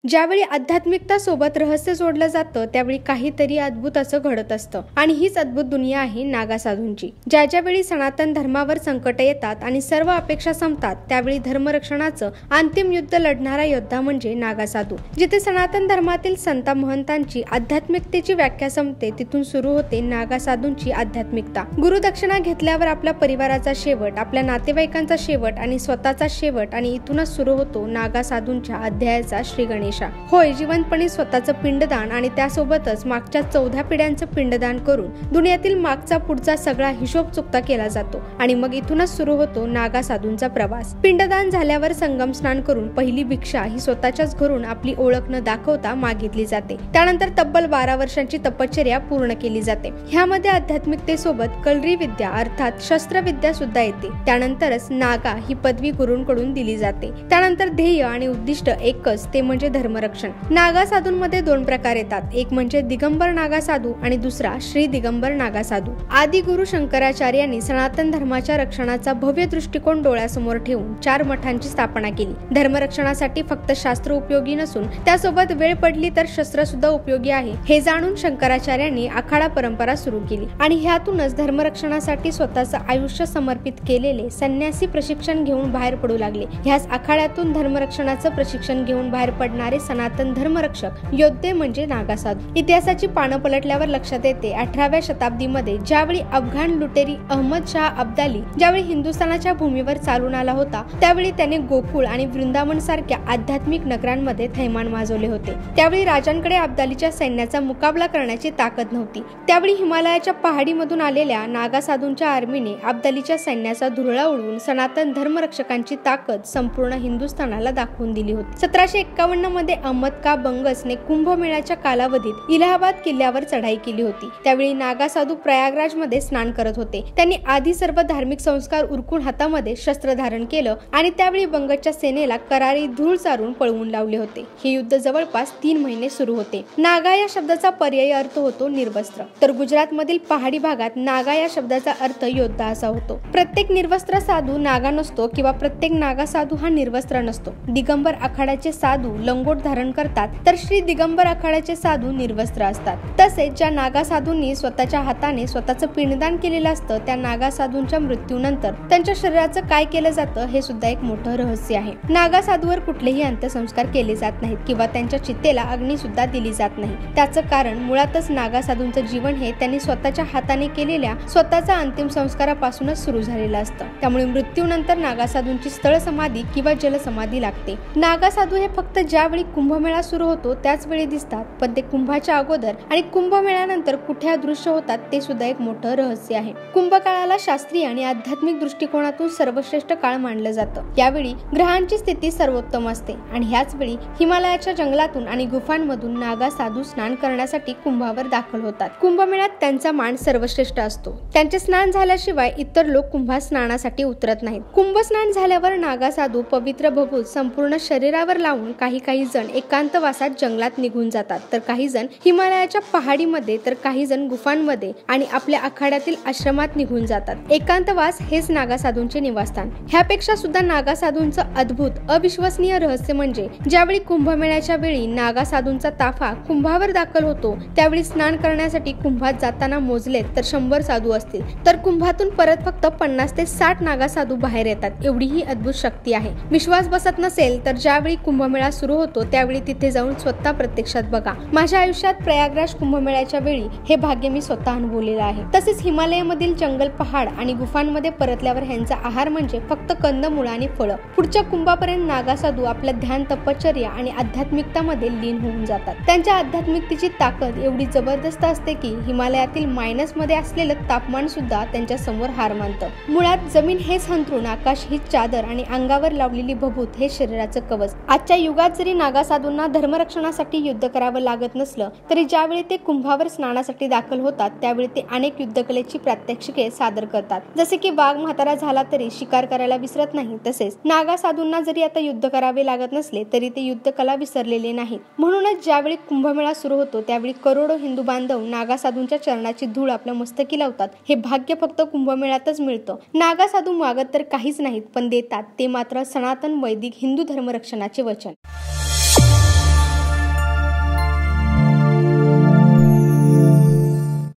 ज्यावेळी आध्यात्मिकता सोबत रहस्य जोडलं जातं त्यावेळी काहीतरी अद्भुत असं घडत असतं आणि हीच अद्भुत दुनिया आहे नागा साधूंची। ज्यावेळी सनातन धर्मावर संकट येतात आणि सर्व अपेक्षा संपतात त्यावेळी धर्मरक्षणाचं अंतिम युद्ध लढणारा योद्धा म्हणजे नागा साधू। जिथे सनातन धर्मातील संत महंतांची आध्यात्मिकतेची व्याख्या संपते तिथून सुरू होते नागा साधूंची आध्यात्मिकता। गुरुदक्षिणा घेतल्यावर आपल्या परिवाराचा शेवट, आपल्या नातेवाईकांचा शेवट आणि स्वतःचा शेवट आणि इथूनच सुरू होतो नागा साधूंच्या अध्यायाचा श्री गणेशा। होय, जिवंतपणी स्वतःचं पिंडदान आणि त्यासोबतच मागच्या 14 पिढ्यांचं पिंडदान करून दुनियातील मागचा पुढचा सगळा हिशोब चुकता केला जातो आणि मग इथूनच सुरू होतो नागा साधूंचा प्रवास। पिंडदान झाल्यावर संगम स्नान करून पहिली भिक्षा ही स्वतःच्याच घरून आपली ओळख न दाखवता मागितली जाते। त्यानंतर तब्बल 12 वर्षांची तपश्चर्या पूर्ण केली जाते। ह्यामध्ये आध्यात्मिकतेसोबत कलरी विद्या अर्थात शस्त्रविद्या सुद्धा येते। त्यानंतरच नागा ही पदवी गुरूंकडून दिली जाते। त्यानंतर ध्येय आणि उद्दिष्ट एकच, ते म्हणजे धर्मरक्षण। नागा साधूंमध्ये 2 प्रकार येतात, एक म्हणजे दिगंबर नागा साधू आणि दुसरा श्री दिगंबर नागा साधू। आदि गुरु शंकराचार्यांनी सनातन धर्माच्या रक्षणाचा भव्य दृष्टिकोन डोळ्यासमोर ठेवून 4 मठांची स्थापना केली। धर्मरक्षणासाठी फक्त शास्त्र उपयोगी नसून त्यासोबत वेळ पडली तर शस्त्र सुद्धा उपयोगी आहे हे जाणून शंकराचार्यांनी आखाडा परंपरा सुरू केली आणि ह्यातूनच धर्मरक्षणासाठी स्वतःचं आयुष्य समर्पित केलेले संन्यासी प्रशिक्षण घेऊन बाहेर पडू लागले। ह्याच आखाड्यातून धर्मरक्षणाचं प्रशिक्षण घेऊन बाहेर पडणारे सनातन धर्मरक्षक योद्धे म्हणजे नागा साधू। इतिहासाची पानं पलटल्यावर लक्षात येते 18व्या शताब्दीमध्ये ज्यावेळी अफगाण लुटेरी अहमद शाह अब्दाली ज्यावेळी हिंदुस्थानाच्या भूमीवर चालून आला होता त्यावेळी त्याने गोकुळ आणि वृंदावन सारख्या आध्यात्मिक नगरांमध्ये थैमान माजवले होते। त्यावेळी राजांकडे अब्दालीच्या सैन्याचा मुकाबला करण्याची ताकद नव्हती। त्यावेळी हिमालयाच्या पहाडीमधून आलेल्या नागा साधूंच्या आर्मीने अब्दालीच्या सैन्याचा धुरळा उडवून सनातन धर्मरक्षकांची ताकद संपूर्ण हिंदुस्थानाला दाखवून दिली होती। 1751 मध्ये अहमद का बंगसने कुंभमेळ्याच्या कालावधीत इलाहाबाद किल्ल्यावर चढाई केली होती। त्यावेळी नागा साधू प्रयागराज मध्ये स्नान करत होते। त्यांनी आधी सर्व धार्मिक संस्कार उरकून हातामध्ये शस्त्र धारण केलं आणि त्यावेळी बंगच्या सेनेला करारी धूळ चारून पळवून लावले होते। हे युद्ध जवळपास 3 महिने सुरू होते। नागा या शब्दाचा पर्यायी अर्थ होतो निर्वस्त्र, तर गुजरात मधील पहाडी भागात नागा या शब्दाचा अर्थ योद्धा असा होतो। प्रत्येक निर्वस्त्र साधू नागा नसतो किंवा प्रत्येक नागा साधू हा निर्वस्त्र नसतो। दिगंबर आखाड्याचे साधू लंगोट धारण करतात तर श्री दिगंबर आखाड्याचे साधू निर्वस्त्र असतात। तसेच ज्या नागा साधूंनी स्वतःच्या हाताने स्वतःचं पिंडदान केलेलं असतं त्या नागा साधूंच्या मृत्यूनंतर त्यांच्या शरीराचं काय केलं जातं हे सुद्धा एक मोठं रहस्य आहे। नागा साधूवर कुठलेही अंत्यसंस्कार केले जात नाहीत किंवा त्यांच्या चितेला अग्नी सुद्धा दिली जात नाही। त्याचं कारण मुळातच नागा साधूंचं जीवन हे त्यांनी स्वतःच्या हाताने केलेल्या स्वतःचा अंतिम संस्कारापासूनच सुरू झालेलं असतं। त्यामुळे मृत्यूनंतर नागा साधूंची स्थळ समाधी किंवा जलसमाधी लागते। नागा साधू हे फक्त ज्यावेळी कुंभमेळा सुरू होतो त्याच वेळी दिसतात, पण ते कुंभाच्या अगोदर आणि कुंभमेळ्यानंतर कुठे अदृश्य होतात ते सुद्धा एक मोठं रहस्य आहे। कुंभकाळाला शास्त्रीय आणि आध्यात्मिक दृष्टिकोनातून सर्वश्रेष्ठ काळ मानलं जातं। यावेळी ग्रहांची स्थिती सर्वोत्तम असते आणि ह्याच वेळी हिमालयाच्या जंगलातून आणि गुफांमधून नागा साधू स्नान करण्यासाठी कुंभावर दाखल होतात। कुंभमेळ्यात त्यांचा मान सर्वश्रेष्ठ असतो। त्यांचे स्नान झाल्याशिवाय इतर लोक कुंभात स्नानासाठी उतरत नाहीत। कुंभ स्नान झाल्यावर नागा साधू पवित्र भभूत संपूर्ण शरीरावर लावून काही जण एकांतवासात जंगलात निघून जातात, तर काही जण हिमालयाच्या पहाडीमध्ये, तर काही जण गुफांमध्ये आणि आपल्या आखाड्यातील आश्रमात निघून जातात। एकांतवास हेच नागा साधूंचे निवासस्थान। ह्यापेक्षा सुद्धा नागा साधूंचं अद्भुत अविश्वसनीय रहस्य म्हणजे ज्यावेळी कुंभमेळ्याच्या वेळी नागा साधूंचा ताफा कुंभावर दाखल होतो त्यावेळी स्नान करण्यासाठी कुंभात जाताना मोजलेत तर 100 साधू असतील, तर कुंभातून परत फक्त 50 ते 60 नागा साधू बाहेर येतात। एवढी ही अद्भुत शक्ती आहे। विश्वास बसत नसेल तर ज्यावेळी कुंभमेळा सुरू होतो त्यावेळी तिथे जाऊन स्वतः प्रत्यक्षात बघा। माझ्या आयुष्यात प्रयागराज कुंभमेळ्याच्या वेळी हे भाग्य मी स्वतः अनुभवलेलं आहे। तसेच हिमालयामधील जंगल, पहाड आणि गुफांमध्ये परतल्यावर ह्यांचा आहार म्हणजे फक्त कंदमुळं आणि फळं। पुढच्या कुंभापर्यंत नागा साधू आपल्या ध्यान, तपश्चर्या आणि आध्यात्मिकतामध्ये लीन होऊन जातात। त्यांच्या आध्यात्मिकतेची ताकद एवढी जबरदस्त असते की हिमालयातील मायनस मध्ये असलेलं तापमान सुद्धा त्यांच्या समोर हार मानतं। मुळात जमीन हेच हंतरून, आकाश ही चादर आणि अंगावर लावलेली भभूत हे शरीराचं कवच। आजच्या युगात जरी नागा साधूंना धर्मरक्षणासाठी युद्ध करावं लागत नसलं तरी ज्यावेळी ते कुंभावर स्नानासाठी दाखल होतात त्यावेळी ते अनेक युद्धकलेची प्रात्यक्षिके सादर करतात। जसे की वाघ म्हातारा झाला तरी शिकार करायला विसरत नाही, तसेच नागा साधूंना जरी आता युद्ध करावे लागत नसले तरी ते युद्धकला विसरलेले नाहीत। म्हणूनच ज्यावेळी कुंभमेळा सुरू होतो त्यावेळी करोडो हिंदू बांधव नागा साधूंच्या चरणाची धूळ आपल्या मस्तकी लावतात। हे भाग्य फक्त कुंभमेळ्यातच मिळतं। नागा साधू मागत तर काहीच नाहीत, पण देतात ते मात्र सनातन वैदिक हिंदू धर्मरक्षणाचे वचन।